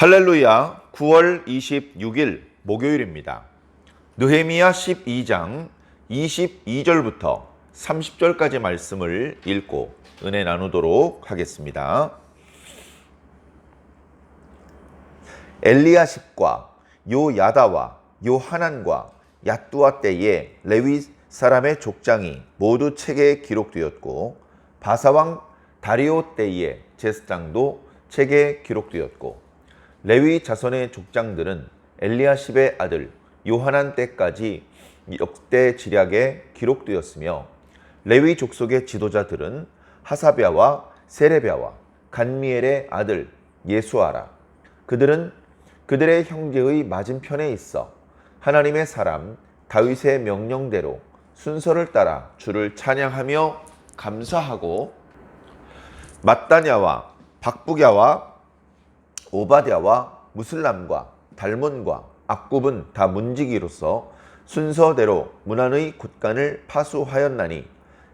할렐루야. 9월 26일 목요일입니다. 느헤미야 12장 22절부터 30절까지 말씀을 읽고 은혜 나누도록 하겠습니다. 엘리야십과 요야다와 요하난과 얏두아 때에 레위 사람의 족장이 모두 책에 기록되었고, 바사왕 다리오 때에 제사장도 책에 기록되었고, 레위 자손의 족장들은 엘리야십의 아들 요하난 때까지 역대 지략에 기록되었으며, 레위 족속의 지도자들은 하사랴와 세레랴와 간미엘의 아들 예수아라. 그들은 그들의 형제의 맞은편에 있어 하나님의 사람 다윗의 명령대로 순서를 따라 주를 찬양하며 감사하고, mat단야와 박부랴와 오바댜와 무슬람과 달몬과 악굽은 다 문지기로서 순서대로 문안의 굿간을 파수하였나니,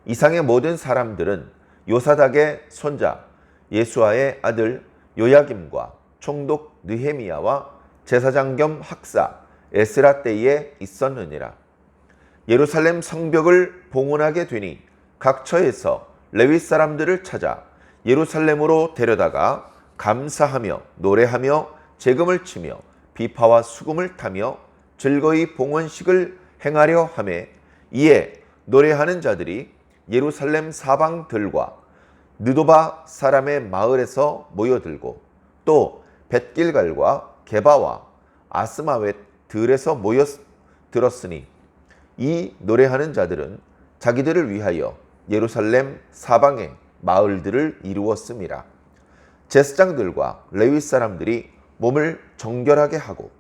이상의 모든 사람들은 요사닥의 손자 예수아의 아들 요야김과 총독 느헤미야와 제사장 겸 학사 에스라 때에 있었느니라. 예루살렘 성벽을 봉헌하게 되니 각 처에서 레위 사람들을 찾아 예루살렘으로 데려다가 감사하며 노래하며 재금을 치며 비파와 수금을 타며 즐거이 봉헌식을 행하려 하매, 이에 노래하는 자들이 예루살렘 사방들과 느도바 사람의 마을에서 모여들고, 또 벳길갈과 게바와 아스마웻 들에서 모여들었으니, 이 노래하는 자들은 자기들을 위하여 예루살렘 사방의 마을들을 이루었음이라. 제사장들과 레위 사람들이 몸을 정결하게 하고,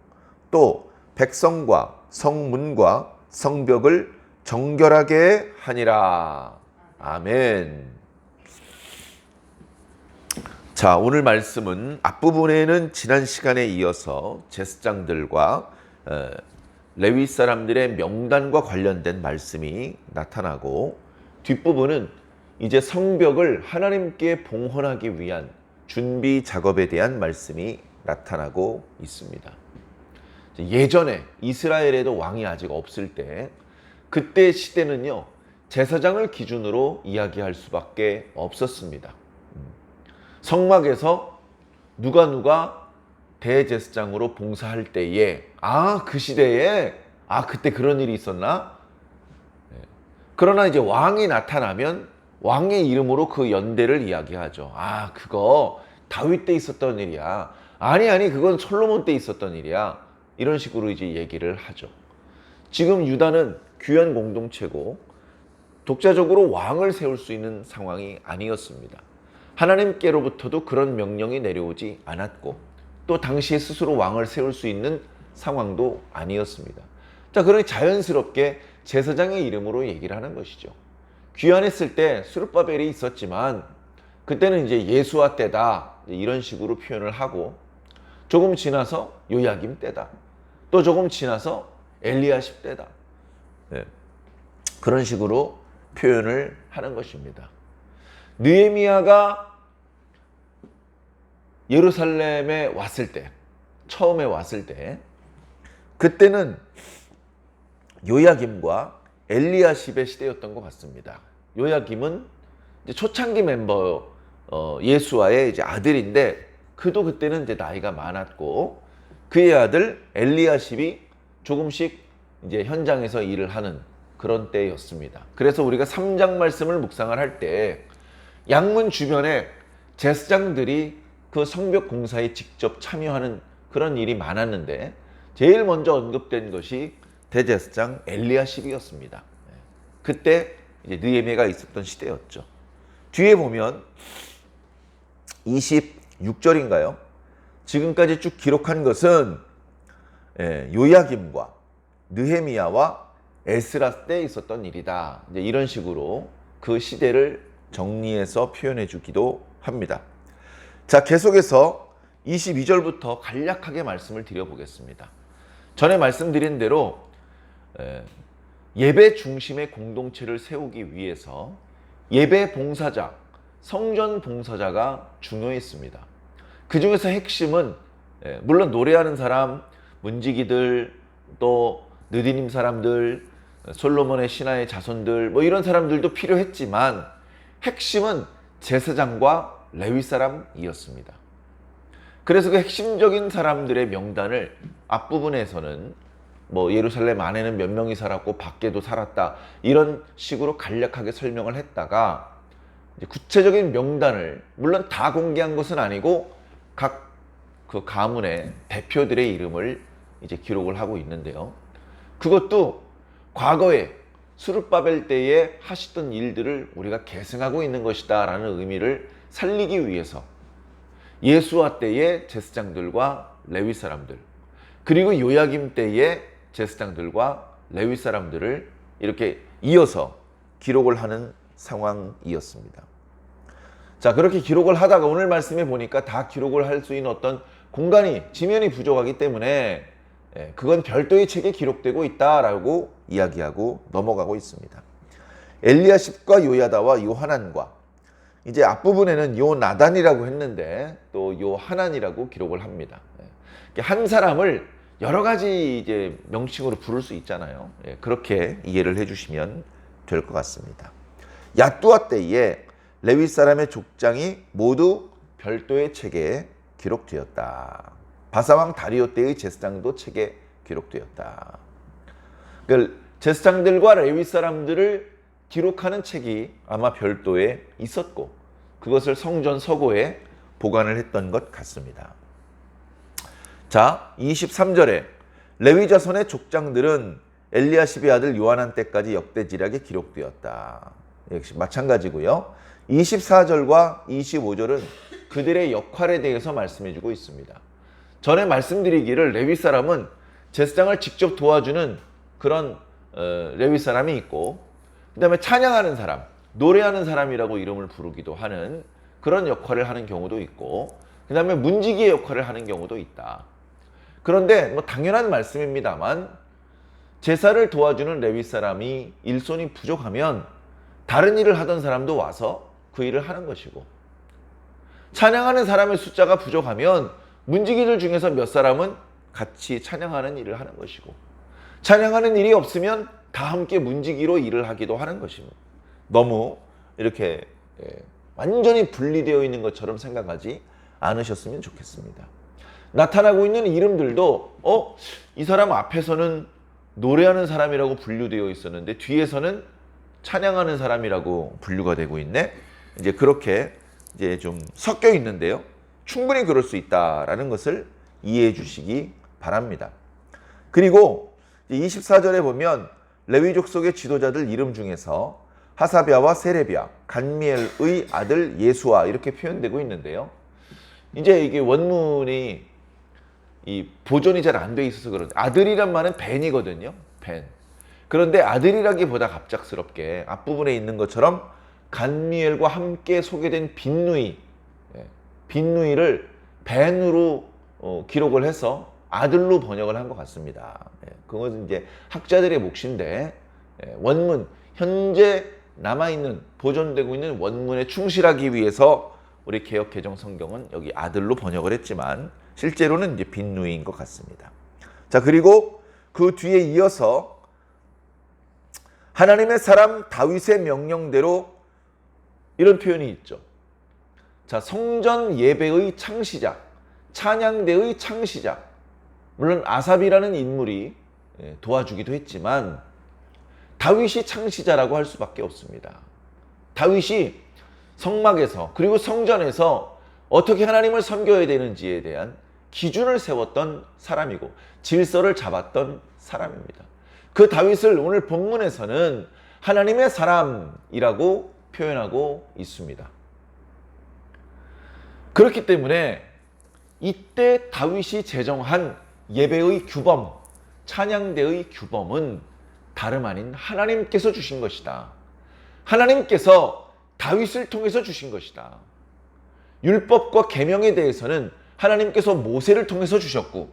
또 백성과 성문과 성벽을 정결하게 하니라. 아멘. 자, 오늘 말씀은 앞부분에는 지난 시간에 이어서 제사장들과 레위 사람들의 명단과 관련된 말씀이 나타나고, 뒷부분은 이제 성벽을 하나님께 봉헌하기 위한 준비 작업에 대한 말씀이 나타나고 있습니다. 예전에 이스라엘에도 왕이 아직 없을 때, 그때 시대는요, 제사장을 기준으로 이야기할 수밖에 없었습니다. 성막에서 누가 대제사장으로 봉사할 때에, 그 시대에 그때 그런 일이 있었나? 그러나 이제 왕이 나타나면 왕의 이름으로 그 연대를 이야기하죠. 그거 다윗 때 있었던 일이야. 아니 그건 솔로몬 때 있었던 일이야. 이런 식으로 이제 얘기를 하죠. 지금 유다는 귀한 공동체고 독자적으로 왕을 세울 수 있는 상황이 아니었습니다. 하나님께로부터도 그런 명령이 내려오지 않았고, 또 당시에 스스로 왕을 세울 수 있는 상황도 아니었습니다. 자, 그러니 자연스럽게 제사장의 이름으로 얘기를 하는 것이죠. 귀환했을 때 스룹바벨이 있었지만 그때는 이제 예수아 때다, 이런 식으로 표현을 하고, 조금 지나서 요야김 때다, 또 조금 지나서 엘리야십 때다, 그런 식으로 표현을 하는 것입니다. 느헤미야가 예루살렘에 왔을 때, 처음에 왔을 때, 그때는 요야김과 엘리야십의 시대였던 것 같습니다. 요야김은 이제 초창기 멤버 예수아의 이제 아들인데, 그도 그때는 이제 나이가 많았고, 그의 아들 엘리야십이 조금씩 이제 현장에서 일을 하는 그런 때였습니다. 그래서 우리가 3장 말씀을 묵상을 할 때 양문 주변에 제사장들이 그 성벽 공사에 직접 참여하는 그런 일이 많았는데, 제일 먼저 언급된 것이 대제사장 엘리야십이었습니다. 그때 이제 느헤미야가 있었던 시대였죠. 뒤에 보면 26절인가요? 지금까지 쭉 기록한 것은 요야김과 느헤미야와 에스라 때 있었던 일이다. 이제 이런 식으로 그 시대를 정리해서 표현해 주기도 합니다. 자, 계속해서 22절부터 간략하게 말씀을 드려보겠습니다. 전에 말씀드린 대로 예배 중심의 공동체를 세우기 위해서 예배 봉사자, 성전 봉사자가 중요했습니다. 그 중에서 핵심은 물론 노래하는 사람, 문지기들, 또 느디님 사람들, 솔로몬의 신하의 자손들 뭐 이런 사람들도 필요했지만 핵심은 제사장과 레위 사람이었습니다. 그래서 그 핵심적인 사람들의 명단을 앞부분에서는 뭐 예루살렘 안에는 몇 명이 살았고 밖에도 살았다 이런 식으로 간략하게 설명을 했다가 이제 구체적인 명단을 물론 다 공개한 것은 아니고 각 그 가문의 대표들의 이름을 이제 기록을 하고 있는데요. 그것도 과거에 수르바벨 때에 하시던 일들을 우리가 계승하고 있는 것이다 라는 의미를 살리기 위해서 예수와 때의 제사장들과 레위 사람들, 그리고 요야김 때의 제사장들과 레위 사람들을 이렇게 이어서 기록을 하는 상황이었습니다. 자, 그렇게 기록을 하다가 오늘 말씀에 보니까 다 기록을 할 수 있는 어떤 공간이, 지면이 부족하기 때문에 그건 별도의 책에 기록되고 있다라고 이야기하고 넘어가고 있습니다. 엘리야십과 요야다와 요하난과, 이제 앞부분에는 요나단이라고 했는데 또 요하난이라고 기록을 합니다. 한 사람을 여러 가지 이제 명칭으로 부를 수 있잖아요. 그렇게 이해를 해주시면 될 것 같습니다. 야뚜아 때에 레위 사람의 족장이 모두 별도의 책에 기록되었다. 바사왕 다리오 때의 제사장도 책에 기록되었다. 그러니까 제사장들과 레위 사람들을 기록하는 책이 아마 별도에 있었고 그것을 성전 서고에 보관을 했던 것 같습니다. 자, 23절에 레위 자손의 족장들은 엘리야십의 아들 요하난 때까지 역대지략에 기록되었다. 역시 마찬가지고요. 24절과 25절은 그들의 역할에 대해서 말씀해주고 있습니다. 전에 말씀드리기를 레위 사람은 제사장을 직접 도와주는 그런 레위 사람이 있고, 그 다음에 찬양하는 사람, 노래하는 사람이라고 이름을 부르기도 하는 그런 역할을 하는 경우도 있고, 그 다음에 문지기의 역할을 하는 경우도 있다. 그런데 뭐 당연한 말씀입니다만 제사를 도와주는 레위 사람이 일손이 부족하면 다른 일을 하던 사람도 와서 그 일을 하는 것이고, 찬양하는 사람의 숫자가 부족하면 문지기들 중에서 몇 사람은 같이 찬양하는 일을 하는 것이고, 찬양하는 일이 없으면 다 함께 문지기로 일을 하기도 하는 것입니다. 너무 이렇게 완전히 분리되어 있는 것처럼 생각하지 않으셨으면 좋겠습니다. 나타나고 있는 이름들도 이 사람 앞에서는 노래하는 사람이라고 분류되어 있었는데 뒤에서는 찬양하는 사람이라고 분류가 되고 있네. 이제 그렇게 이제 좀 섞여 있는데요. 충분히 그럴 수 있다라는 것을 이해해 주시기 바랍니다. 그리고 24절에 보면 레위 족속의 지도자들 이름 중에서 하사랴와 세레비야, 간미엘의 아들 예수아 이렇게 표현되고 있는데요. 이제 이게 원문이 이 보존이 잘 안 돼 있어서 그런데 아들이란 말은 벤이거든요. 벤. 그런데 아들이라기보다 갑작스럽게 앞부분에 있는 것처럼 간미엘과 함께 소개된 빈누이, 빈누이를 벤으로 기록을 해서 아들로 번역을 한 것 같습니다. 그것은 이제 학자들의 몫인데 원문, 현재 남아있는, 보존되고 있는 원문에 충실하기 위해서 우리 개역 개정 성경은 여기 아들로 번역을 했지만 실제로는 이제 빈누이인 것 같습니다. 자, 그리고 그 뒤에 이어서 하나님의 사람 다윗의 명령대로 이런 표현이 있죠. 자, 성전 예배의 창시자, 찬양대의 창시자. 물론 아삽이라는 인물이 도와주기도 했지만 다윗이 창시자라고 할 수밖에 없습니다. 다윗이 성막에서 그리고 성전에서 어떻게 하나님을 섬겨야 되는지에 대한 기준을 세웠던 사람이고 질서를 잡았던 사람입니다. 그 다윗을 오늘 본문에서는 하나님의 사람이라고 표현하고 있습니다. 그렇기 때문에 이때 다윗이 제정한 예배의 규범, 찬양대의 규범은 다름 아닌 하나님께서 주신 것이다. 하나님께서 다윗을 통해서 주신 것이다. 율법과 계명에 대해서는 하나님께서 모세를 통해서 주셨고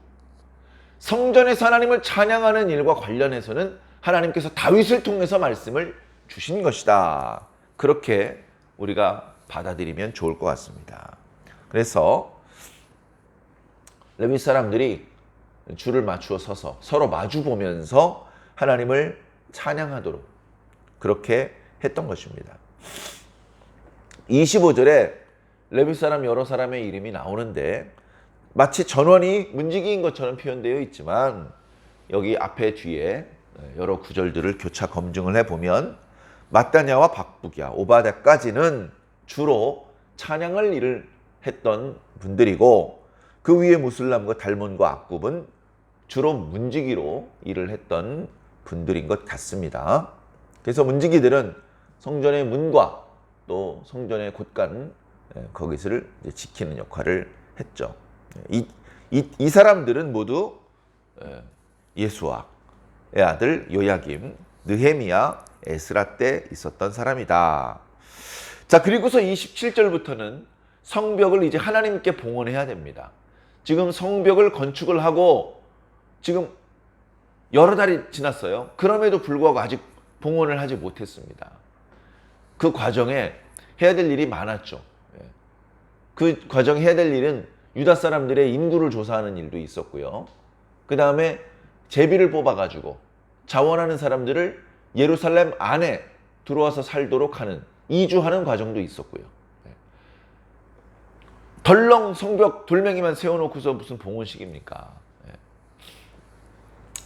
성전에서 하나님을 찬양하는 일과 관련해서는 하나님께서 다윗을 통해서 말씀을 주신 것이다. 그렇게 우리가 받아들이면 좋을 것 같습니다. 그래서 레위 사람들이 줄을 맞추어 서서 서로 마주 보면서 하나님을 찬양하도록 그렇게 했던 것입니다. 25절에 레위 사람 여러 사람의 이름이 나오는데 마치 전원이 문지기인 것처럼 표현되어 있지만 여기 앞에 뒤에 여러 구절들을 교차 검증을 해보면 마따냐와 박북야, 오바댜까지는 주로 찬양을 일을 했던 분들이고 그 위에 무슬람과 달몬과 악굽은 주로 문지기로 일을 했던 분들인 것 같습니다. 그래서 문지기들은 성전의 문과 또 성전의 곳간 거기서를 지키는 역할을 했죠. 이 사람들은 모두 예수아의 아들 요야김, 느헤미야, 에스라 때 있었던 사람이다. 자, 그리고서 27절부터는 성벽을 이제 하나님께 봉헌해야 됩니다. 지금 성벽을 건축을 하고 지금 여러 달이 지났어요. 그럼에도 불구하고 아직 봉헌을 하지 못했습니다. 그 과정에 해야 될 일이 많았죠. 그 과정에 해야 될 일은 유다 사람들의 인구를 조사하는 일도 있었고요. 그 다음에 제비를 뽑아가지고 자원하는 사람들을 예루살렘 안에 들어와서 살도록 하는 이주하는 과정도 있었고요. 덜렁 성벽 돌멩이만 세워놓고서 무슨 봉헌식입니까?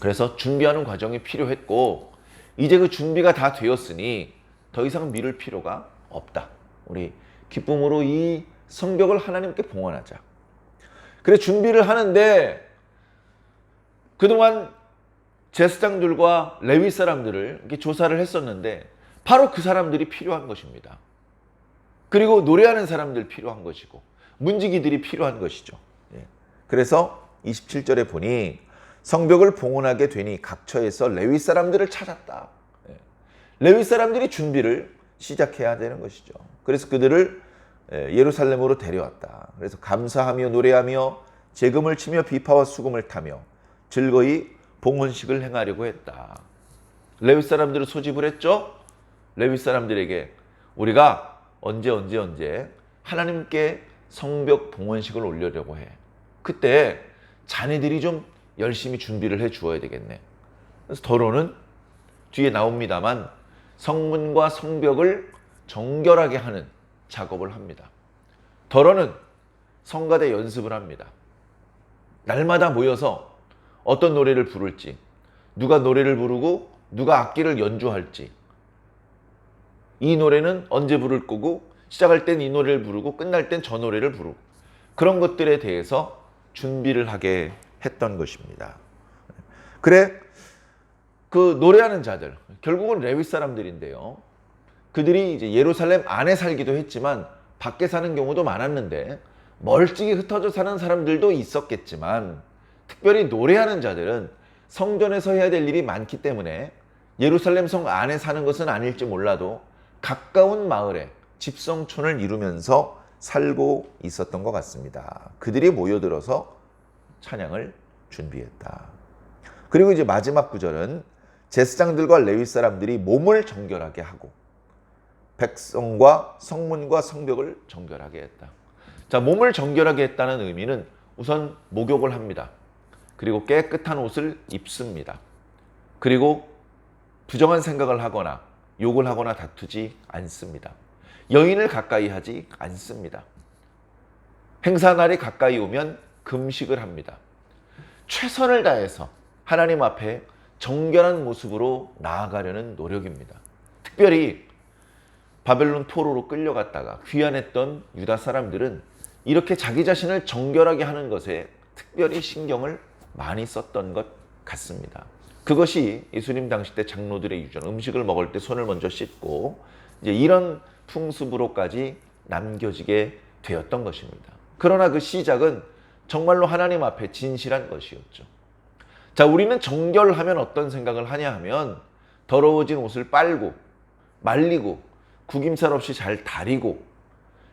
그래서 준비하는 과정이 필요했고 이제 그 준비가 다 되었으니 더 이상 미룰 필요가 없다. 우리 기쁨으로 이 성벽을 하나님께 봉헌하자. 그래 준비를 하는데 그동안 제사장들과 레위 사람들을 이렇게 조사를 했었는데 바로 그 사람들이 필요한 것입니다. 그리고 노래하는 사람들 필요한 것이고 문지기들이 필요한 것이죠. 그래서 27절에 보니 성벽을 봉헌하게 되니 각처에서 레위 사람들을 찾았다. 레위 사람들이 준비를 시작해야 되는 것이죠. 그래서 그들을 예루살렘으로 데려왔다. 그래서 감사하며 노래하며 재금을 치며 비파와 수금을 타며 즐거이 봉헌식을 행하려고 했다. 레위 사람들을 소집을 했죠. 레위 사람들에게 우리가 언제 하나님께 성벽 봉헌식을 올리려고 해. 그때 자네들이 좀 열심히 준비를 해 주어야 되겠네. 그래서 더러는 뒤에 나옵니다만 성문과 성벽을 정결하게 하는 작업을 합니다. 더러는 성가대 연습을 합니다. 날마다 모여서 어떤 노래를 부를지, 누가 노래를 부르고 누가 악기를 연주할지, 이 노래는 언제 부를 거고 시작할 땐 이 노래를 부르고 끝날 땐 저 노래를 부르고 그런 것들에 대해서 준비를 하게 했던 것입니다. 그래 그 노래하는 자들 결국은 레위 사람들인데요. 그들이 이제 예루살렘 안에 살기도 했지만 밖에 사는 경우도 많았는데 멀찍이 흩어져 사는 사람들도 있었겠지만 특별히 노래하는 자들은 성전에서 해야 될 일이 많기 때문에 예루살렘 성 안에 사는 것은 아닐지 몰라도 가까운 마을에 집성촌을 이루면서 살고 있었던 것 같습니다. 그들이 모여들어서 찬양을 준비했다. 그리고 이제 마지막 구절은 제사장들과 레위 사람들이 몸을 정결하게 하고 백성과 성문과 성벽을 정결하게 했다. 자, 몸을 정결하게 했다는 의미는 우선 목욕을 합니다. 그리고 깨끗한 옷을 입습니다. 그리고 부정한 생각을 하거나 욕을 하거나 다투지 않습니다. 여인을 가까이 하지 않습니다. 행사날이 가까이 오면 금식을 합니다. 최선을 다해서 하나님 앞에 정결한 모습으로 나아가려는 노력입니다. 특별히 바벨론 포로로 끌려갔다가 귀환했던 유다 사람들은 이렇게 자기 자신을 정결하게 하는 것에 특별히 신경을 많이 썼던 것 같습니다. 그것이 예수님 당시 때 장로들의 유전, 음식을 먹을 때 손을 먼저 씻고 이제 이런 풍습으로까지 남겨지게 되었던 것입니다. 그러나 그 시작은 정말로 하나님 앞에 진실한 것이었죠. 자, 우리는 정결하면 어떤 생각을 하냐 하면 더러워진 옷을 빨고 말리고 구김살 없이 잘 다리고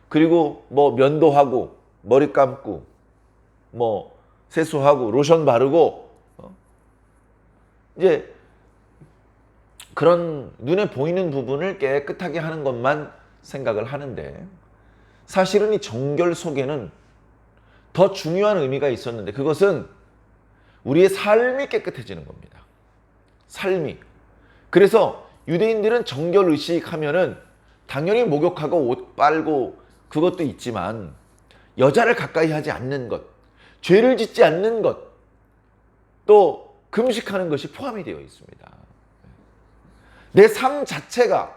그리고 뭐 면도하고 머리 감고 뭐 세수하고 로션 바르고 이제 그런 눈에 보이는 부분을 깨끗하게 하는 것만 생각을 하는데 사실은 이 정결 속에는 더 중요한 의미가 있었는데 그것은 우리의 삶이 깨끗해지는 겁니다. 삶이. 그래서 유대인들은 정결의식 하면은 당연히 목욕하고 옷 빨고 그것도 있지만 여자를 가까이 하지 않는 것, 죄를 짓지 않는 것, 또 금식하는 것이 포함이 되어 있습니다. 내 삶 자체가,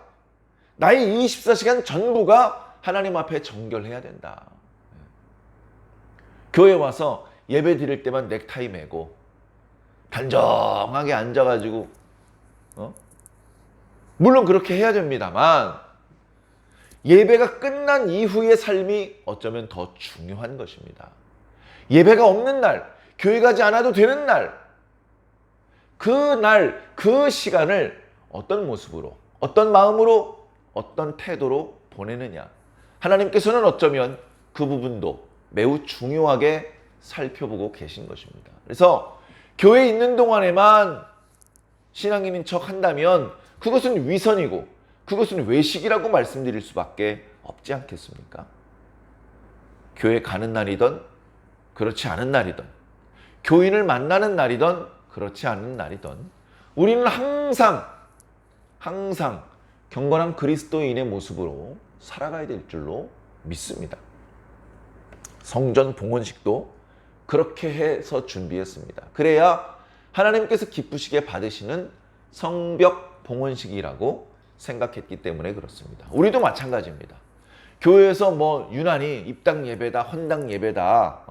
나의 24시간 전부가 하나님 앞에 정결해야 된다. 교회 와서 예배 드릴 때만 넥타이 매고 단정하게 앉아가지고 물론 그렇게 해야 됩니다만 예배가 끝난 이후의 삶이 어쩌면 더 중요한 것입니다. 예배가 없는 날, 교회 가지 않아도 되는 날, 그 시간을 어떤 모습으로, 어떤 마음으로, 어떤 태도로 보내느냐. 하나님께서는 어쩌면 그 부분도 매우 중요하게 살펴보고 계신 것입니다. 그래서 교회에 있는 동안에만 신앙인인 척 한다면 그것은 위선이고 그것은 외식이라고 말씀드릴 수밖에 없지 않겠습니까? 교회 가는 날이든 그렇지 않은 날이든 교인을 만나는 날이든 그렇지 않은 날이든 우리는 항상 경건한 그리스도인의 모습으로 살아가야 될 줄로 믿습니다. 성전 봉헌식도 그렇게 해서 준비했습니다. 그래야 하나님께서 기쁘시게 받으시는 성벽 봉헌식이라고 생각했기 때문에 그렇습니다. 우리도 마찬가지입니다. 교회에서 뭐 유난히 입당 예배다, 헌당 예배다,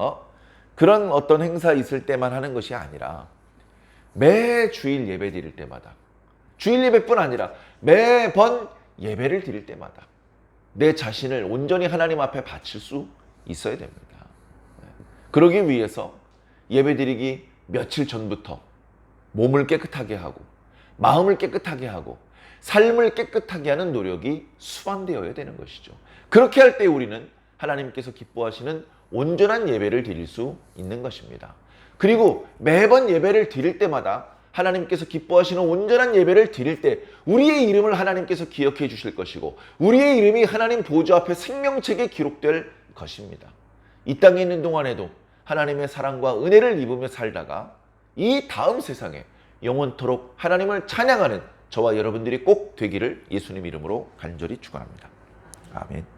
그런 어떤 행사 있을 때만 하는 것이 아니라 매 주일 예배 드릴 때마다, 주일 예배뿐 아니라 매번 예배를 드릴 때마다 내 자신을 온전히 하나님 앞에 바칠 수 있어야 됩니다. 그러기 위해서 예배 드리기 며칠 전부터 몸을 깨끗하게 하고 마음을 깨끗하게 하고 삶을 깨끗하게 하는 노력이 수반되어야 되는 것이죠. 그렇게 할 때 우리는 하나님께서 기뻐하시는 온전한 예배를 드릴 수 있는 것입니다. 그리고 매번 예배를 드릴 때마다 하나님께서 기뻐하시는 온전한 예배를 드릴 때 우리의 이름을 하나님께서 기억해 주실 것이고 우리의 이름이 하나님 보좌 앞에 생명책에 기록될 것입니다. 이 땅에 있는 동안에도 하나님의 사랑과 은혜를 입으며 살다가 이 다음 세상에 영원토록 하나님을 찬양하는 저와 여러분들이 꼭 되기를 예수님 이름으로 간절히 축원합니다. 아멘.